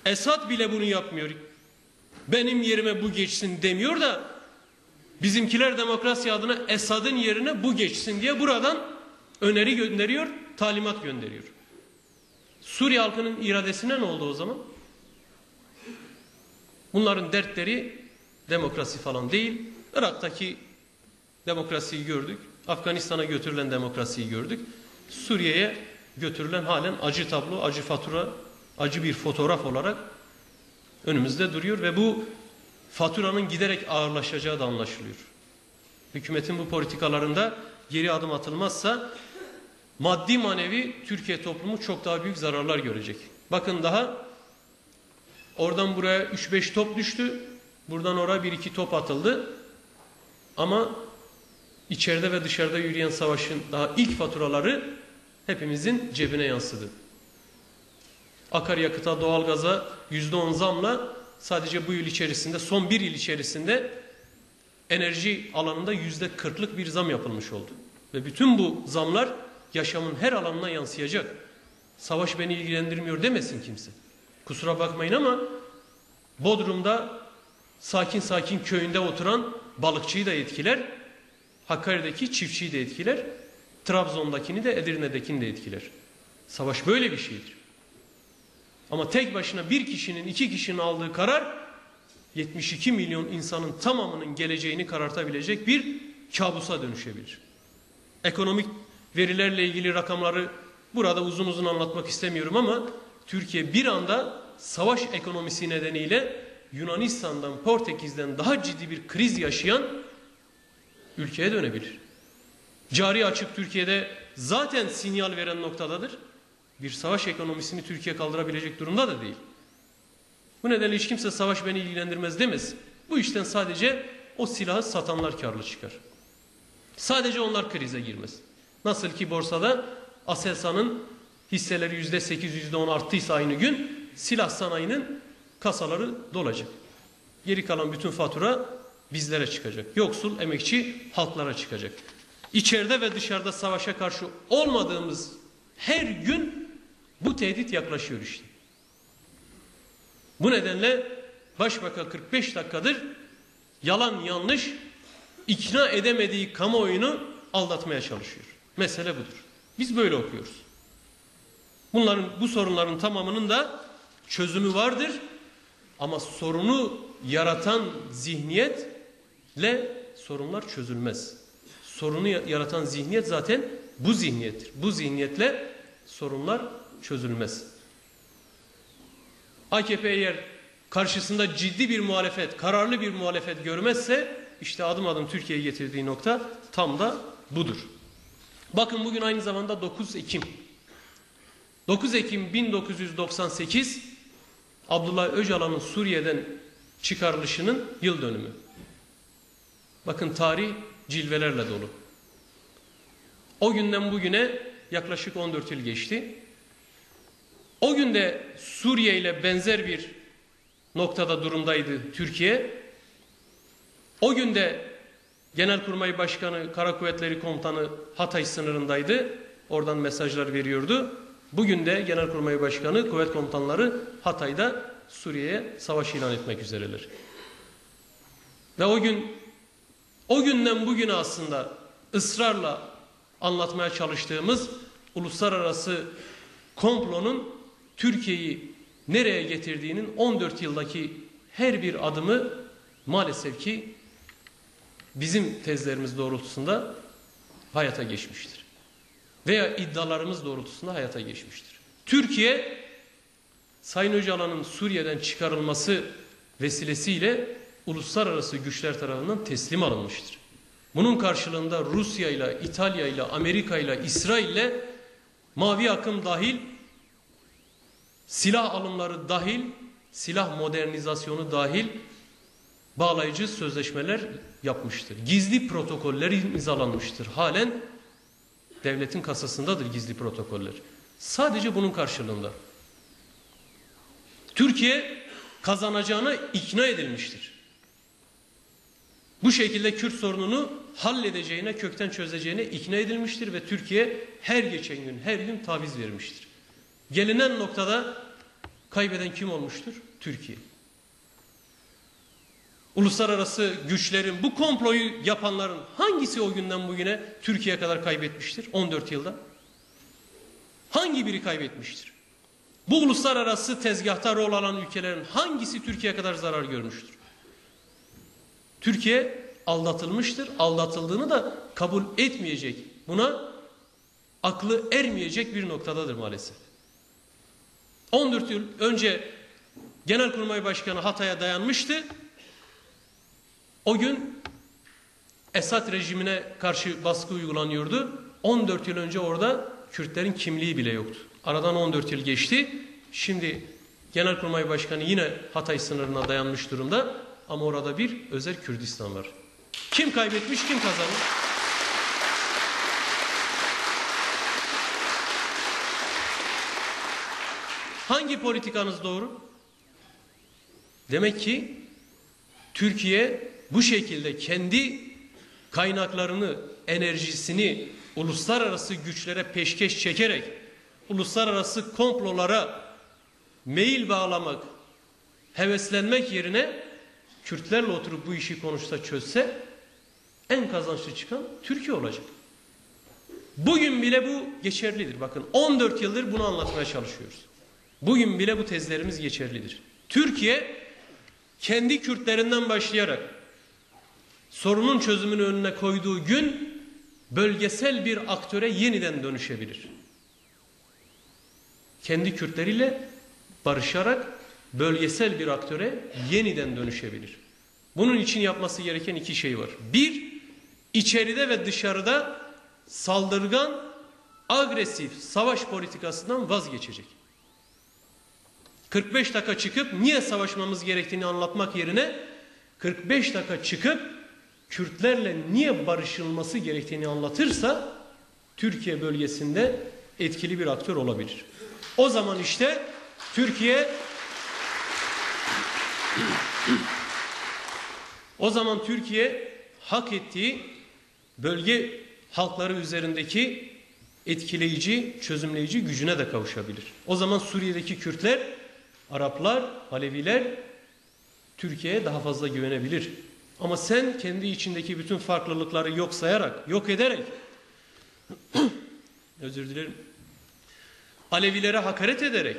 [SPEAKER 1] Esad bile bunu yapmıyor. Benim yerime bu geçsin demiyor da bizimkiler demokrasi adına Esad'ın yerine bu geçsin diye buradan öneri gönderiyor, talimat gönderiyor. Suriye halkının iradesine ne oldu o zaman? Bunların dertleri demokrasi falan değil. Irak'taki demokrasiyi gördük. Afganistan'a götürülen demokrasiyi gördük. Suriye'ye götürülen halen acı tablo, acı fatura, acı bir fotoğraf olarak önümüzde duruyor ve bu faturanın giderek ağırlaşacağı da anlaşılıyor. Hükümetin bu politikalarında geri adım atılmazsa maddi manevi Türkiye toplumu çok daha büyük zararlar görecek. Bakın daha oradan buraya 3-5 top düştü. Buradan oraya 1-2 top atıldı. Ama içeride ve dışarıda yürüyen savaşın daha ilk faturaları hepimizin cebine yansıdı. Akaryakıta, doğalgaza %10 zamla sadece bu yıl içerisinde, son bir yıl içerisinde enerji alanında %40'lık bir zam yapılmış oldu. Ve bütün bu zamlar yaşamın her alanına yansıyacak. Savaş beni ilgilendirmiyor demesin kimse. Kusura bakmayın ama Bodrum'da sakin sakin köyünde oturan balıkçıyı da etkiler. Hakkari'deki çiftçiyi de etkiler. Trabzon'dakini de Edirne'dekini de etkiler. Savaş böyle bir şeydir. Ama tek başına bir kişinin, iki kişinin aldığı karar 72 milyon insanın tamamının geleceğini karartabilecek bir kabusa dönüşebilir. Ekonomik verilerle ilgili rakamları burada uzun uzun anlatmak istemiyorum ama Türkiye bir anda savaş ekonomisi nedeniyle Yunanistan'dan, Portekiz'den daha ciddi bir kriz yaşayan ülkeye dönebilir. Cari açık Türkiye'de zaten sinyal veren noktadadır. Bir savaş ekonomisini Türkiye kaldırabilecek durumda da değil. Bu nedenle hiç kimse savaş beni ilgilendirmez demez. Bu işten sadece o silahı satanlar karlı çıkar. Sadece onlar krize girmez. Nasıl ki borsada Aselsan'ın hisseleri %8, %10 arttıysa aynı gün silah sanayinin kasaları dolacak. Geri kalan bütün fatura bizlere çıkacak. Yoksul, emekçi halklara çıkacak. İçeride ve dışarıda savaşa karşı olmadığımız her gün bu tehdit yaklaşıyor işte. Bu nedenle Başbakan 45 dakikadır yalan yanlış ikna edemediği kamuoyunu aldatmaya çalışıyor. Mesele budur. Biz böyle okuyoruz. Bu sorunların tamamının da çözümü vardır. Ama sorunu yaratan zihniyetle sorunlar çözülmez. Sorunu yaratan zihniyet zaten bu zihniyettir. Bu zihniyetle sorunlar çözülmez. AKP eğer karşısında ciddi bir muhalefet, kararlı bir muhalefet görmezse işte adım adım Türkiye'yi getirdiği nokta tam da budur. Bakın bugün aynı zamanda 9 Ekim. 9 Ekim 1998 Abdullah Öcalan'ın Suriye'den çıkarılışının yıl dönümü. Bakın tarih cilvelerle dolu. O günden bugüne yaklaşık 14 yıl geçti. O günde Suriye ile benzer bir noktada durumdaydı Türkiye. O günde Genelkurmay Başkanı, Kara Kuvvetleri Komutanı Hatay sınırındaydı. Oradan mesajlar veriyordu. Bugün de Genelkurmay Başkanı, kuvvet komutanları Hatay'da Suriye'ye savaş ilan etmek üzereler. Ve o günden bugüne aslında ısrarla anlatmaya çalıştığımız uluslararası komplonun Türkiye'yi nereye getirdiğinin 14 yıldaki her bir adımı maalesef ki bizim tezlerimiz doğrultusunda hayata geçmiştir. Veya iddialarımız doğrultusunda hayata geçmiştir. Türkiye, Sayın Öcalan'ın Suriye'den çıkarılması vesilesiyle uluslararası güçler tarafından teslim alınmıştır. Bunun karşılığında Rusya ile, İtalya ile, Amerika ile, İsrail ile mavi akım dahil, silah alımları dahil, silah modernizasyonu dahil bağlayıcı sözleşmeler yapmıştır. Gizli protokoller imzalanmıştır. Halen devletin kasasındadır gizli protokoller. Sadece bunun karşılığında Türkiye kazanacağına ikna edilmiştir. Bu şekilde Kürt sorununu halledeceğine, kökten çözeceğine ikna edilmiştir ve Türkiye her geçen gün, her gün taviz vermiştir. Gelinen noktada kaybeden kim olmuştur? Türkiye. Uluslararası güçlerin, bu komployu yapanların hangisi o günden bugüne Türkiye'ye kadar kaybetmiştir? 14 yılda. Hangi biri kaybetmiştir? Bu uluslararası tezgahta rol alan ülkelerin hangisi Türkiye'ye kadar zarar görmüştür? Türkiye aldatılmıştır. Aldatıldığını da kabul etmeyecek. Buna aklı ermeyecek bir noktadadır maalesef. 14 yıl önce Genelkurmay Başkanı Hatay'a dayanmıştı. O gün Esad rejimine karşı baskı uygulanıyordu. 14 yıl önce orada Kürtlerin kimliği bile yoktu. Aradan 14 yıl geçti. Şimdi Genelkurmay Başkanı yine Hatay sınırına dayanmış durumda. Ama orada bir özel Kürdistan var. Kim kaybetmiş, kim kazanmış? Hangi politikanız doğru? Demek ki Türkiye bu şekilde kendi kaynaklarını, enerjisini uluslararası güçlere peşkeş çekerek uluslararası komplolara meyil bağlamak, heveslenmek yerine Kürtlerle oturup bu işi konuşsa, çözse en kazançlı çıkan Türkiye olacak. Bugün bile bu geçerlidir. Bakın 14 yıldır bunu anlatmaya çalışıyoruz. Bugün bile bu tezlerimiz geçerlidir. Türkiye kendi Kürtlerinden başlayarak sorunun çözümünü önüne koyduğu gün bölgesel bir aktöre yeniden dönüşebilir. Kendi Kürtleriyle barışarak bölgesel bir aktöre yeniden dönüşebilir. Bunun için yapması gereken iki şey var. Bir, içeride ve dışarıda saldırgan, agresif savaş politikasından vazgeçecek. 45 dakika çıkıp niye savaşmamız gerektiğini anlatmak yerine 45 dakika çıkıp Kürtlerle niye barışılması gerektiğini anlatırsa Türkiye bölgesinde etkili bir aktör olabilir. O zaman işte Türkiye hak ettiği bölge halkları üzerindeki etkileyici, çözümleyici gücüne de kavuşabilir. O zaman Suriye'deki Kürtler, Araplar, Aleviler Türkiye'ye daha fazla güvenebilir. Ama sen kendi içindeki bütün farklılıkları yok sayarak, yok ederek özür dilerim. Alevilere hakaret ederek,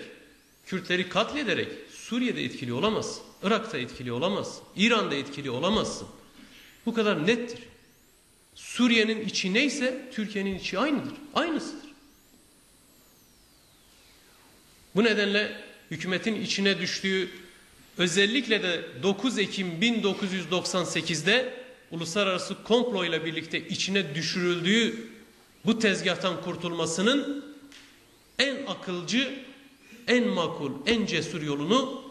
[SPEAKER 1] Kürtleri katlederek Suriye'de etkili olamazsın. Irak'ta etkili olamazsın. İran'da etkili olamazsın. Bu kadar nettir. Suriye'nin içi neyse Türkiye'nin içi aynıdır. Aynısıdır. Bu nedenle hükümetin içine düştüğü, özellikle de 9 Ekim 1998'de uluslararası komplo ile birlikte içine düşürüldüğü bu tezgahtan kurtulmasının en akılcı, en makul, en cesur yolunu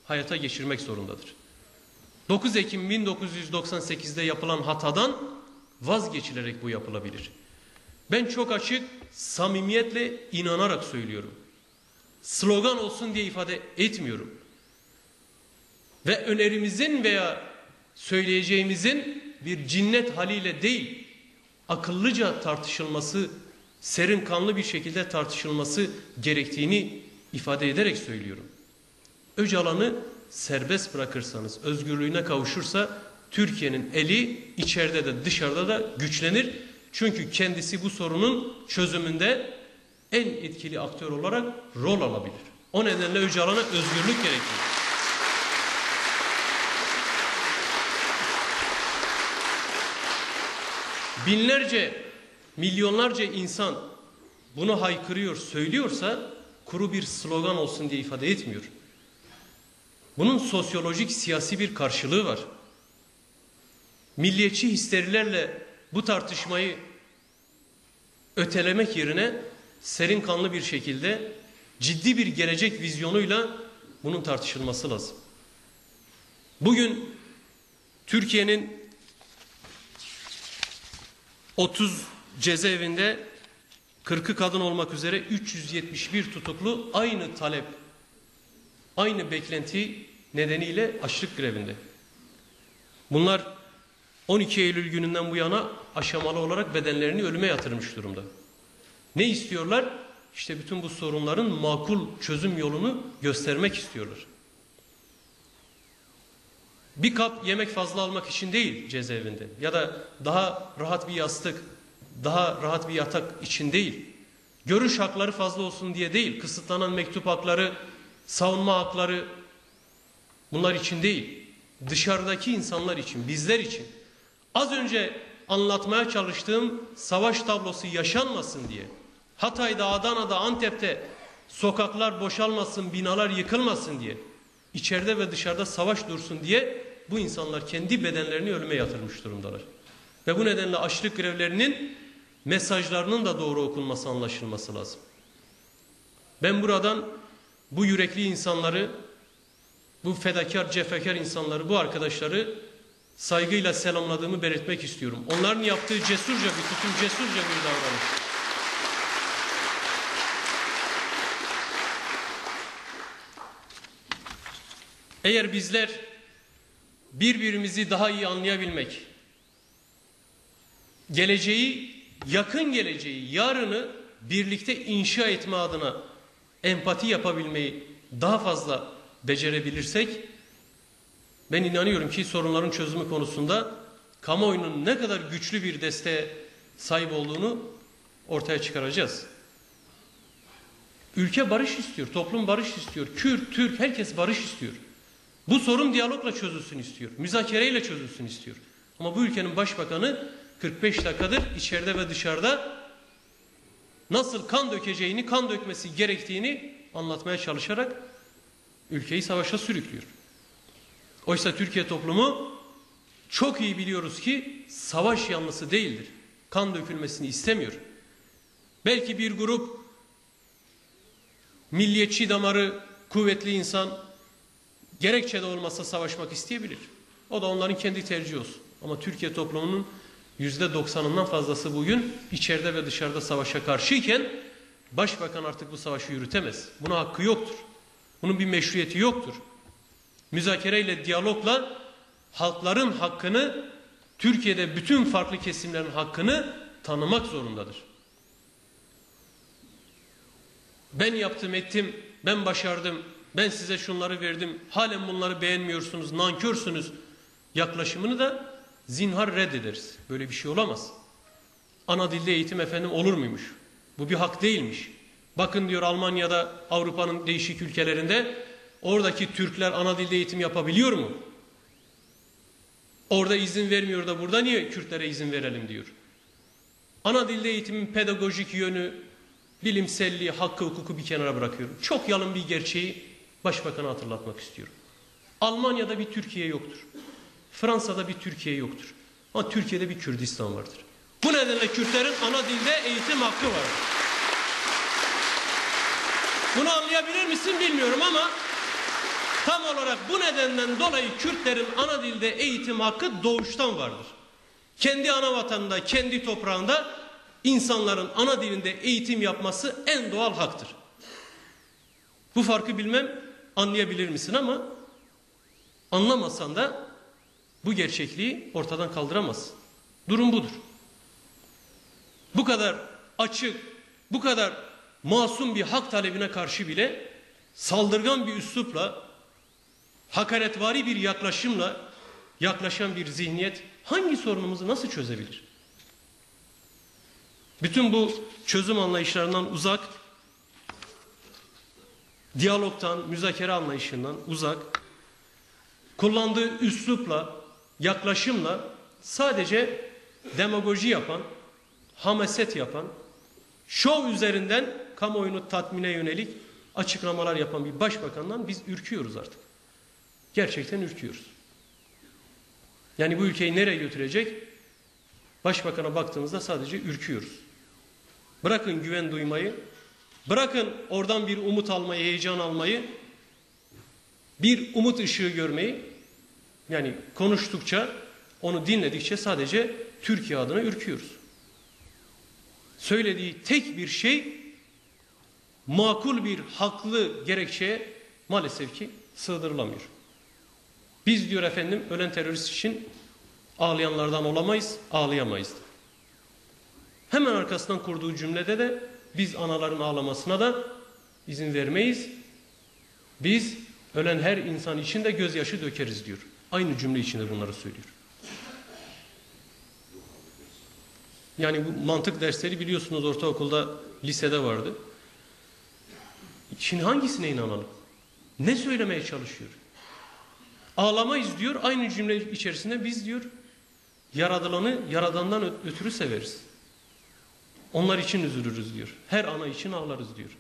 [SPEAKER 1] hayata geçirmek zorundadır. 9 Ekim 1998'de yapılan hatadan vazgeçilerek bu yapılabilir. Ben çok açık, samimiyetle inanarak söylüyorum. Slogan olsun diye ifade etmiyorum. Ve önerimizin veya söyleyeceğimizin bir cinnet haliyle değil, akıllıca tartışılması, serin kanlı bir şekilde tartışılması gerektiğini ifade ederek söylüyorum. Öcalan'ı serbest bırakırsanız, özgürlüğüne kavuşursa Türkiye'nin eli içeride de dışarıda da güçlenir. Çünkü kendisi bu sorunun çözümünde en etkili aktör olarak rol alabilir. O nedenle Öcalan'a özgürlük gerekir. Binlerce, milyonlarca insan bunu haykırıyor, söylüyorsa kuru bir slogan olsun diye ifade etmiyor. Bunun sosyolojik, siyasi bir karşılığı var. Milliyetçi histerilerle bu tartışmayı ötelemek yerine serin kanlı bir şekilde ciddi bir gelecek vizyonuyla bunun tartışılması lazım. Bugün Türkiye'nin 30 cezaevinde 40'ı kadın olmak üzere 371 tutuklu aynı talep, aynı beklenti nedeniyle açlık grevinde. Bunlar 12 Eylül gününden bu yana aşamalı olarak bedenlerini ölüme yatırmış durumda. Ne istiyorlar? İşte bütün bu sorunların makul çözüm yolunu göstermek istiyorlar. Bir kap yemek fazla almak için değil cezaevinde ya da daha rahat bir yastık, daha rahat bir yatak için değil. Görüş hakları fazla olsun diye değil, kısıtlanan mektup hakları, savunma hakları bunlar için değil. Dışarıdaki insanlar için, bizler için. Az önce anlatmaya çalıştığım savaş tablosu yaşanmasın diye. Hatay'da, Adana'da, Antep'te sokaklar boşalmasın, binalar yıkılmasın diye. İçeride ve dışarıda savaş dursun diye bu insanlar kendi bedenlerini ölüme yatırmış durumdalar. Ve bu nedenle açlık grevlerinin mesajlarının da doğru okunması, anlaşılması lazım. Ben buradan bu yürekli insanları, bu fedakar, cefakar insanları, bu arkadaşları saygıyla selamladığımı belirtmek istiyorum. Onların yaptığı cesurca bir tutum, cesurca bir davranış. Eğer bizler birbirimizi daha iyi anlayabilmek, geleceği, yakın geleceği, yarını birlikte inşa etme adına empati yapabilmeyi daha fazla becerebilirsek, ben inanıyorum ki sorunların çözümü konusunda kamuoyunun ne kadar güçlü bir desteğe sahip olduğunu ortaya çıkaracağız. Ülke barış istiyor, toplum barış istiyor, Kürt, Türk, herkes barış istiyor. Bu sorun diyalogla çözülsün istiyor, müzakereyle çözülsün istiyor. Ama bu ülkenin başbakanı 45 dakikadır içeride ve dışarıda nasıl kan dökeceğini, kan dökmesi gerektiğini anlatmaya çalışarak ülkeyi savaşa sürüklüyor. Oysa Türkiye toplumu çok iyi biliyoruz ki savaş yanlısı değildir. Kan dökülmesini istemiyor. Belki bir grup milliyetçi damarı kuvvetli insan gerekçe de olmasa savaşmak isteyebilir. O da onların kendi tercihi olsun. Ama Türkiye toplumunun %90'ından fazlası bugün içeride ve dışarıda savaşa karşıyken başbakan artık bu savaşı yürütemez. Buna hakkı yoktur. Bunun bir meşruiyeti yoktur. Müzakereyle, diyalogla halkların hakkını, Türkiye'de bütün farklı kesimlerin hakkını tanımak zorundadır. Ben yaptım, ettim, ben başardım, ben size şunları verdim, halen bunları beğenmiyorsunuz, nankörsünüz yaklaşımını da zinhar reddederiz. Böyle bir şey olamaz. Ana dilde eğitim efendim olur muymuş? Bu bir hak değilmiş. Bakın diyor Almanya'da, Avrupa'nın değişik ülkelerinde oradaki Türkler ana dilde eğitim yapabiliyor mu? Orada izin vermiyor da burada niye Kürtlere izin verelim diyor. Ana dilde eğitimin pedagojik yönü, bilimselliği, hakkı, hukuku bir kenara bırakıyorum. Çok yalın bir gerçeği başbakana hatırlatmak istiyorum. Almanya'da bir Türkiye yoktur. Fransa'da bir Türkiye yoktur. Ama Türkiye'de bir Kürdistan vardır. Bu nedenle Kürtlerin ana dilde eğitim hakkı vardır. Bunu anlayabilir misin bilmiyorum ama tam olarak bu nedenden dolayı Kürtlerin ana dilde eğitim hakkı doğuştan vardır. Kendi ana vatanında, kendi toprağında insanların ana dilinde eğitim yapması en doğal haktır. Bu farkı bilmem anlayabilir misin ama anlamasan da bu gerçekliği ortadan kaldıramazsın. Durum budur. Bu kadar açık, bu kadar masum bir hak talebine karşı bile saldırgan bir üslupla, hakaretvari bir yaklaşımla yaklaşan bir zihniyet hangi sorunumuzu nasıl çözebilir? Bütün bu çözüm anlayışlarından uzak, diyalogtan, müzakere anlayışından uzak, kullandığı üslupla, yaklaşımla sadece demagoji yapan, hamaset yapan, şov üzerinden kamuoyunu tatmine yönelik açıklamalar yapan bir başbakandan biz ürküyoruz artık. Gerçekten ürküyoruz. Yani bu ülkeyi nereye götürecek? Başbakana baktığımızda sadece ürküyoruz. Bırakın güven duymayı, bırakın oradan bir umut almayı, heyecan almayı, bir umut ışığı görmeyi, yani konuştukça, onu dinledikçe sadece Türkiye adına ürküyoruz. Söylediği tek bir şey makul bir haklı gerekçeye maalesef ki sığdırılamıyor. Biz diyor efendim ölen terörist için ağlayanlardan olamayız, ağlayamayız. Hemen arkasından kurduğu cümlede de biz anaların ağlamasına da izin vermeyiz. Biz ölen her insan için de gözyaşı dökeriz diyor. Aynı cümle içinde bunları söylüyor. Yani bu mantık dersleri biliyorsunuz ortaokulda, lisede vardı. Şimdi hangisine inanalım? Ne söylemeye çalışıyor? Ağlamayız diyor, aynı cümle içerisinde biz diyor, yaradılanı yaradandan ötürü severiz. Onlar için üzülürüz diyor. Her ana için ağlarız diyor.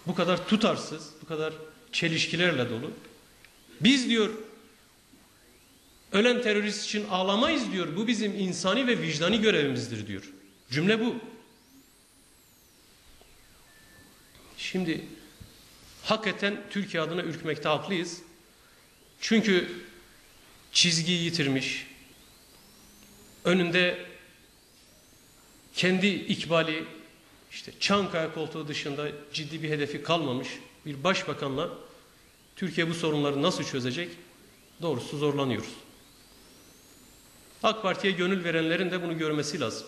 [SPEAKER 1] Bu kadar tutarsız, bu kadar çelişkilerle dolu. Biz diyor, ölen terörist için ağlamayız diyor. Bu bizim insani ve vicdani görevimizdir diyor. Cümle bu. Şimdi hakikaten Türkiye adına ürkmekte haklıyız. Çünkü çizgiyi yitirmiş, önünde kendi ikbali, işte Çankaya koltuğu dışında ciddi bir hedefi kalmamış bir başbakanla Türkiye bu sorunları nasıl çözecek? Doğrusu zorlanıyoruz. AK Parti'ye gönül verenlerin de bunu görmesi lazım.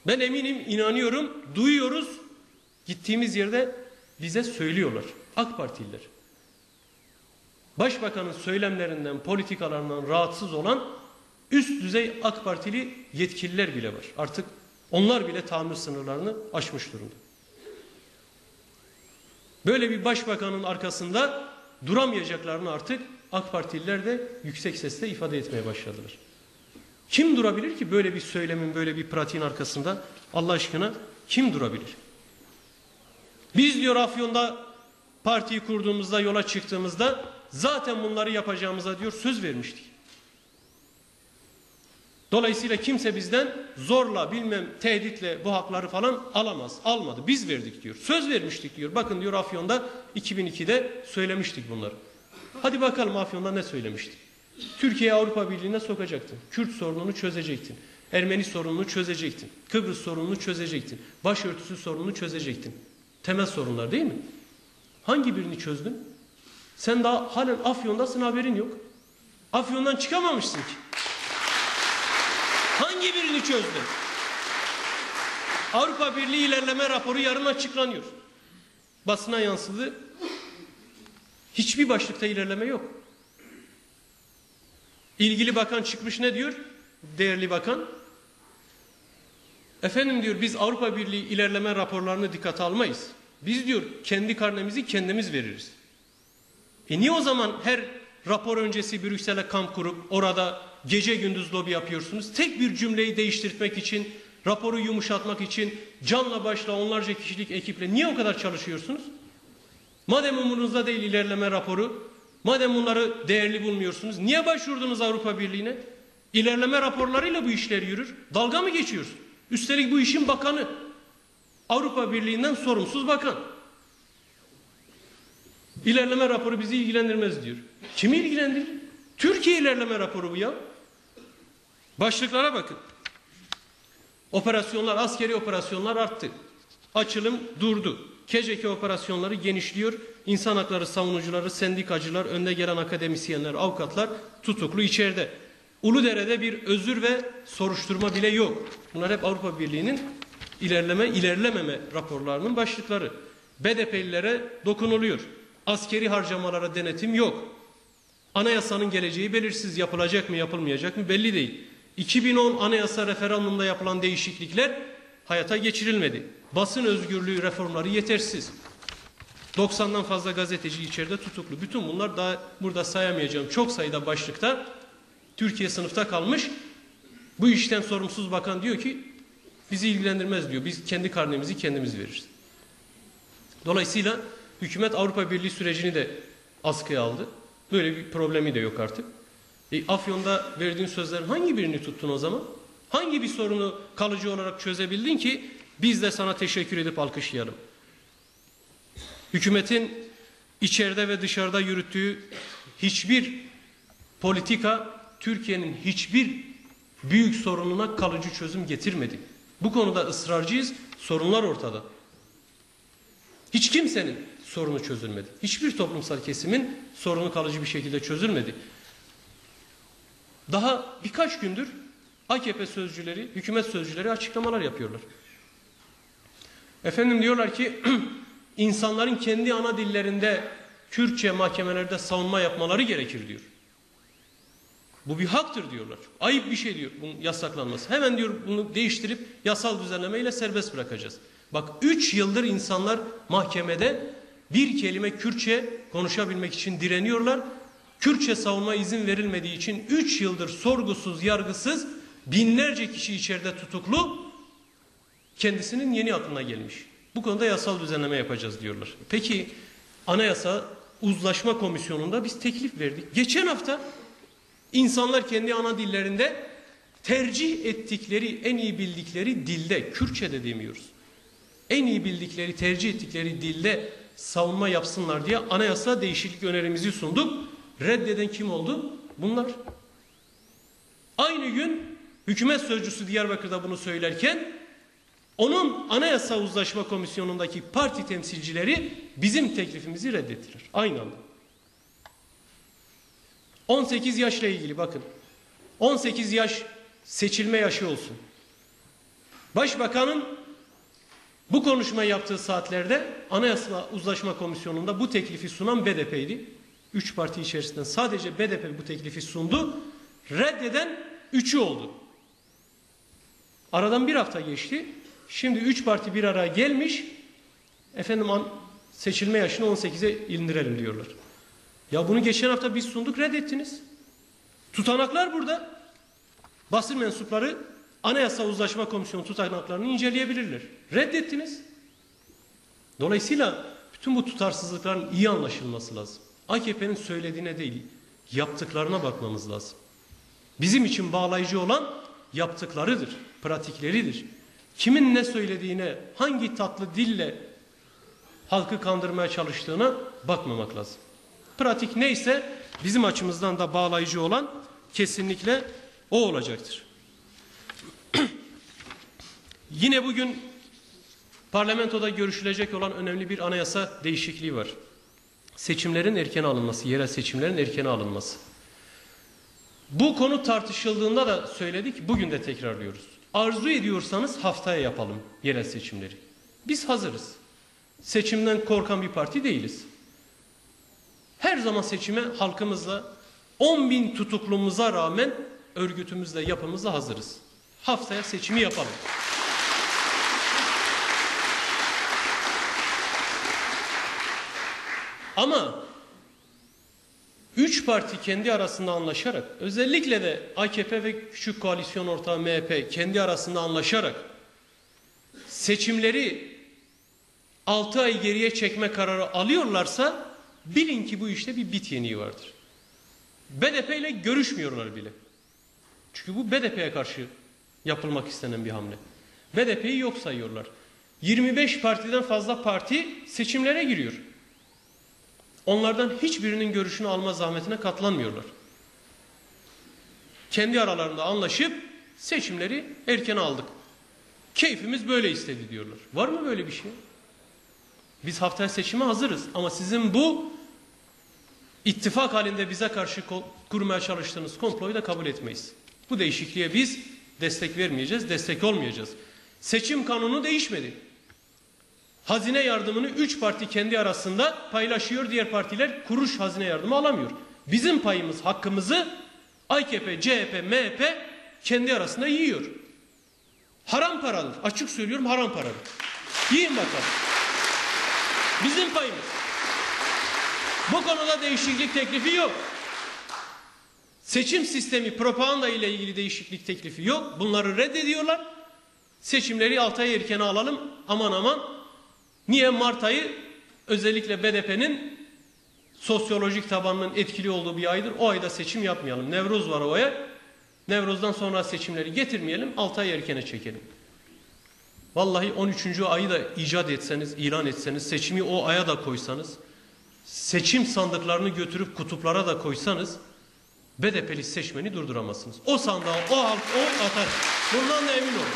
[SPEAKER 1] Ben eminim, inanıyorum, duyuyoruz. Gittiğimiz yerde bize söylüyorlar. AK Partililer. Başbakanın söylemlerinden, politikalarından rahatsız olan üst düzey AK Partili yetkililer bile var. Artık onlar bile tahammül sınırlarını aşmış durumda. Böyle bir başbakanın arkasında duramayacaklarını artık AK Partililer de yüksek sesle ifade etmeye başladılar. Kim durabilir ki böyle bir söylemin, böyle bir pratiğin arkasında? Allah aşkına kim durabilir? Biz diyor Afyon'da partiyi kurduğumuzda, yola çıktığımızda zaten bunları yapacağımıza diyor söz vermiştik. Dolayısıyla kimse bizden zorla, bilmem tehditle bu hakları falan alamaz. Almadı. Biz verdik diyor. Söz vermiştik diyor. Bakın diyor Afyon'da 2002'de söylemiştik bunları. Hadi bakalım Afyon'da ne söylemiştik? Türkiye'yi Avrupa Birliği'ne sokacaktın. Kürt sorununu çözecektin. Ermeni sorununu çözecektin. Kıbrıs sorununu çözecektin. Başörtüsü sorununu çözecektin. Temel sorunlar değil mi? Hangi birini çözdün? Sen daha halen Afyon'dasın, haberin yok. Afyon'dan çıkamamışsın ki. Hangi birini çözdün? Avrupa Birliği ilerleme raporu yarın açıklanıyor. Basına yansıdı. Hiçbir başlıkta ilerleme yok. İlgili bakan çıkmış ne diyor? Değerli bakan. Efendim diyor biz Avrupa Birliği ilerleme raporlarını dikkate almayız. Biz diyor kendi karnemizi kendimiz veririz. Niye o zaman her rapor öncesi Brüksel'e kamp kurup orada gece gündüz lobi yapıyorsunuz? Tek bir cümleyi değiştirmek için, raporu yumuşatmak için canla başla onlarca kişilik ekiple niye o kadar çalışıyorsunuz? Madem umurunuzda değil ilerleme raporu, madem bunları değerli bulmuyorsunuz, niye başvurdunuz Avrupa Birliği'ne? İlerleme raporlarıyla bu işler yürür. Dalga mı geçiyorsun? Üstelik bu işin bakanı. Avrupa Birliği'nden sorumsuz bakan. İlerleme raporu bizi ilgilendirmez diyor. Kimi ilgilendirir? Türkiye ilerleme raporu bu ya. Başlıklara bakın. Operasyonlar, askeri operasyonlar arttı. Açılım durdu. KCK operasyonları genişliyor. İnsan hakları savunucuları, sendikacılar, önde gelen akademisyenler, avukatlar tutuklu içeride. Uludere'de bir özür ve soruşturma bile yok. Bunlar hep Avrupa Birliği'nin ilerlememe raporlarının başlıkları. BDP'lilere dokunuluyor. Askeri harcamalara denetim yok. Anayasanın geleceği belirsiz, yapılacak mı yapılmayacak mı belli değil. 2010 anayasa referandumunda yapılan değişiklikler hayata geçirilmedi. Basın özgürlüğü reformları yetersiz. 90'dan fazla gazeteci içeride tutuklu. Bütün bunlar daha burada sayamayacağım çok sayıda başlıkta Türkiye sınıfta kalmış. Bu işten sorumsuz bakan diyor ki bizi ilgilendirmez diyor. Biz kendi karnemizi kendimiz veririz. Dolayısıyla hükümet Avrupa Birliği sürecini de askıya aldı. Böyle bir problemi de yok artık. Afyon'da verdiğin sözlerin hangi birini tuttun o zaman? Hangi bir sorunu kalıcı olarak çözebildin ki biz de sana teşekkür edip alkışlayalım? Hükümetin içeride ve dışarıda yürüttüğü hiçbir politika Türkiye'nin hiçbir büyük sorununa kalıcı çözüm getirmedi. Bu konuda ısrarcıyız. Sorunlar ortada. Hiç kimsenin sorunu çözülmedi. Hiçbir toplumsal kesimin sorunu kalıcı bir şekilde çözülmedi. Daha birkaç gündür AKP sözcüleri, hükümet sözcüleri açıklamalar yapıyorlar. Efendim diyorlar ki insanların kendi ana dillerinde Kürtçe mahkemelerde savunma yapmaları gerekir diyor. Bu bir haktır diyorlar. Ayıp bir şey diyor bunun yasaklanması. Hemen diyor bunu değiştirip yasal düzenlemeyle serbest bırakacağız. Bak 3 yıldır insanlar mahkemede bir kelime Kürtçe konuşabilmek için direniyorlar. Kürtçe savunma izin verilmediği için 3 yıldır sorgusuz, yargısız binlerce kişi içeride tutuklu. Kendisinin yeni aklına gelmiş. Bu konuda yasal düzenleme yapacağız diyorlar. Peki Anayasa Uzlaşma Komisyonu'nda biz teklif verdik. Geçen hafta insanlar kendi ana dillerinde tercih ettikleri, en iyi bildikleri dilde, Kürtçe de demiyoruz. En iyi bildikleri, tercih ettikleri dilde savunma yapsınlar diye anayasa değişiklik önerimizi sunduk. Reddeden kim oldu? Bunlar. Aynı gün hükümet sözcüsü Diyarbakır'da bunu söylerken onun Anayasa Uzlaşma Komisyonu'ndaki parti temsilcileri bizim teklifimizi reddettiler. Aynı anda. 18 yaşla ilgili bakın. 18 yaş seçilme yaşı olsun. Başbakanın bu konuşmayı yaptığı saatlerde Anayasa Uzlaşma Komisyonu'nda bu teklifi sunan BDP'ydi. 3 parti içerisinden sadece BDP bu teklifi sundu. Reddeden 3'ü oldu. Aradan bir hafta geçti. Şimdi 3 parti bir araya gelmiş. Efendim seçilme yaşını 18'e indirelim diyorlar. Ya bunu geçen hafta biz sunduk, reddettiniz. Tutanaklar burada. Basın mensupları Anayasa Uzlaşma Komisyonu tutanaklarını inceleyebilirler. Reddettiniz. Dolayısıyla bütün bu tutarsızlıkların iyi anlaşılması lazım. AKP'nin söylediğine değil, yaptıklarına bakmamız lazım. Bizim için bağlayıcı olan yaptıklarıdır, pratikleridir. Kimin ne söylediğine, hangi tatlı dille halkı kandırmaya çalıştığına bakmamak lazım. Pratik neyse bizim açımızdan da bağlayıcı olan kesinlikle o olacaktır. Yine bugün parlamentoda görüşülecek olan önemli bir anayasa değişikliği var. Seçimlerin erken alınması, yerel seçimlerin erken alınması. Bu konu tartışıldığında da söyledik, bugün de tekrarlıyoruz. Arzu ediyorsanız haftaya yapalım yerel seçimleri. Biz hazırız. Seçimden korkan bir parti değiliz. Her zaman seçime halkımızla 10.000 tutuklumuza rağmen örgütümüzle, yapımızla hazırız. Haftaya seçimi yapalım. Ama 3 parti kendi arasında anlaşarak, özellikle de AKP ve küçük koalisyon ortağı MHP kendi arasında anlaşarak seçimleri 6 ay geriye çekme kararı alıyorlarsa bilin ki bu işte bir bit yeniği vardır. BDP ile görüşmüyorlar bile. Çünkü bu BDP'ye karşı yapılmak istenen bir hamle. BDP'yi yok sayıyorlar. 25 partiden fazla parti seçimlere giriyor. Onlardan hiçbirinin görüşünü alma zahmetine katlanmıyorlar. Kendi aralarında anlaşıp seçimleri erken aldık. Keyfimiz böyle istedi diyorlar. Var mı böyle bir şey? Biz haftaya seçime hazırız ama sizin bu ittifak halinde bize karşı kurmaya çalıştığınız komployu da kabul etmeyiz. Bu değişikliğe biz destek vermeyeceğiz, destek olmayacağız. Seçim kanunu değişmedi. Hazine yardımını 3 parti kendi arasında paylaşıyor, diğer partiler kuruş hazine yardımı alamıyor. Bizim payımız, hakkımızı AKP, CHP, MHP kendi arasında yiyor. Haram paradır. Açık söylüyorum, haram paradır. Yiyin bakalım. Bizim payımız. Bu konuda değişiklik teklifi yok. Seçim sistemi, propaganda ile ilgili değişiklik teklifi yok. Bunları reddediyorlar. Seçimleri 6 ay erken alalım. Aman aman. Niye? Mart ayı özellikle BDP'nin sosyolojik tabanının etkili olduğu bir aydır. O ayda seçim yapmayalım. Nevruz var o aya. Nevruz'dan sonra seçimleri getirmeyelim. 6 ay erkene çekelim. Vallahi 13. ayı da icat etseniz, ilan etseniz, seçimi o aya da koysanız, seçim sandıklarını götürüp kutuplara da koysanız BDP'li seçmeni durduramazsınız. O sandığa, o halk, o atar. Bundan da emin olun.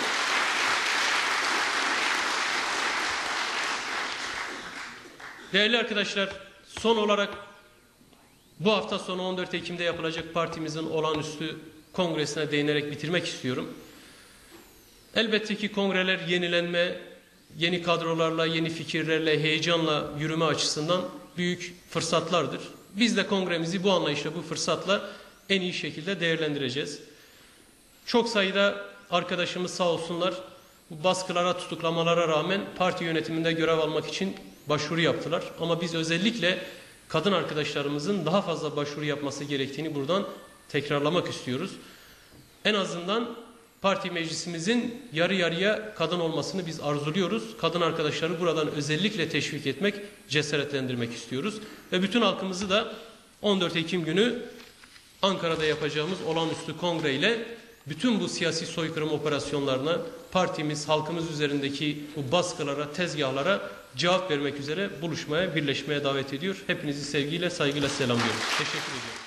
[SPEAKER 1] Değerli arkadaşlar, son olarak bu hafta sonu 14 Ekim'de yapılacak partimizin olağanüstü kongresine değinerek bitirmek istiyorum. Elbette ki kongreler yenilenme, yeni kadrolarla, yeni fikirlerle, heyecanla yürüme açısından büyük fırsatlardır. Biz de kongremizi bu anlayışla, bu fırsatla en iyi şekilde değerlendireceğiz. Çok sayıda arkadaşımız sağ olsunlar bu baskılara, tutuklamalara rağmen parti yönetiminde görev almak için başvuru yaptılar. Ama biz özellikle kadın arkadaşlarımızın daha fazla başvuru yapması gerektiğini buradan tekrarlamak istiyoruz. En azından parti meclisimizin yarı yarıya kadın olmasını biz arzuluyoruz. Kadın arkadaşları buradan özellikle teşvik etmek, cesaretlendirmek istiyoruz. Ve bütün halkımızı da 14 Ekim günü Ankara'da yapacağımız olağanüstü kongre ile bütün bu siyasi soykırım operasyonlarına, partimiz, halkımız üzerindeki bu baskılara, tezgahlara cevap vermek üzere buluşmaya, birleşmeye davet ediyor. Hepinizi sevgiyle, saygıyla selamlıyorum. Teşekkür ediyorum.